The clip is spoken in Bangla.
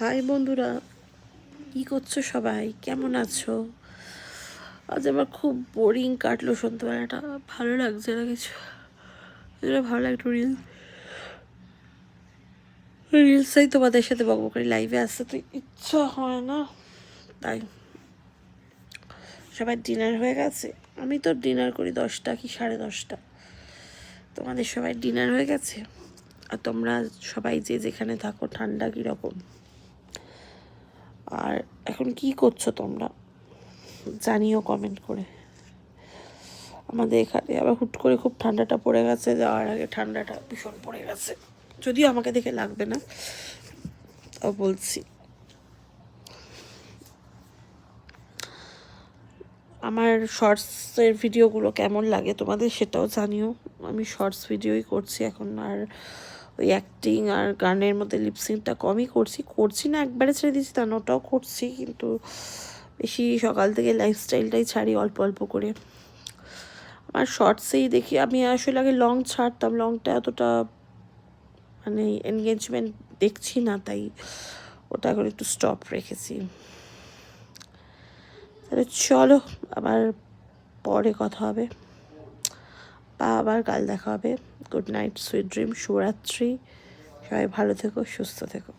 হাই বন্ধুরা, কি করছো সবাই? কেমন আছো? আজ আমার খুব বোরিং কাটলো সন্ধ্যাবেলাটা, ভালো লাগছে না কিছু। ভালো একটু রিলসই তোমাদের সাথে বকবক করে লাইভে আসতে তো ইচ্ছা হয় না, তাই। সবাই ডিনার হয়ে গেছে? আমি তো ডিনার করি 10টা কি 10:30। তোমাদের সবাই ডিনার হয়ে গেছে? আর তোমরা সবাই যে যেখানে থাকো ঠান্ডা কীরকম? আর এখন কি করছো তোমরা? জানিও কমেন্ট করে। আমাদের এখানে আবার হুট করে খুব ঠান্ডাটা পড়ে গেছে, যাওয়ার আগে ঠান্ডাটা ভীষণ পড়ে গেছে। যদিও আমাকে দেখে লাগবে না, তাও বলছি। আমার শর্টসের ভিডিওগুলো কেমন লাগে তোমাদের সেটাও জানিও। আমি শর্টস ভিডিওই করছি এখন, আর ওই অ্যাক্টিং আর গানের মধ্যে লিপসিংটা কমই করছি না, একবারে ছেড়ে দিয়েছি তা না, ওটাও করছি, কিন্তু বেশি সকাল থেকে লাইফস্টাইলটাই ছাড়ি অল্প অল্প করে। আমার শর্টসেই দেখি, আমি আসলে আগে লং ছাড়তাম, লংটা এতটা মানে এনগেজমেন্ট দেখছি না, তাই ওটা এখন একটু স্টপ রেখেছি। তাহলে চলো আবার পরে কথা হবে, বা আবার কাল দেখা হবে। গুড নাইট, সুইট ড্রিম, শুভরাত্রি। সবাই ভালো থেকো, সুস্থ থেকো।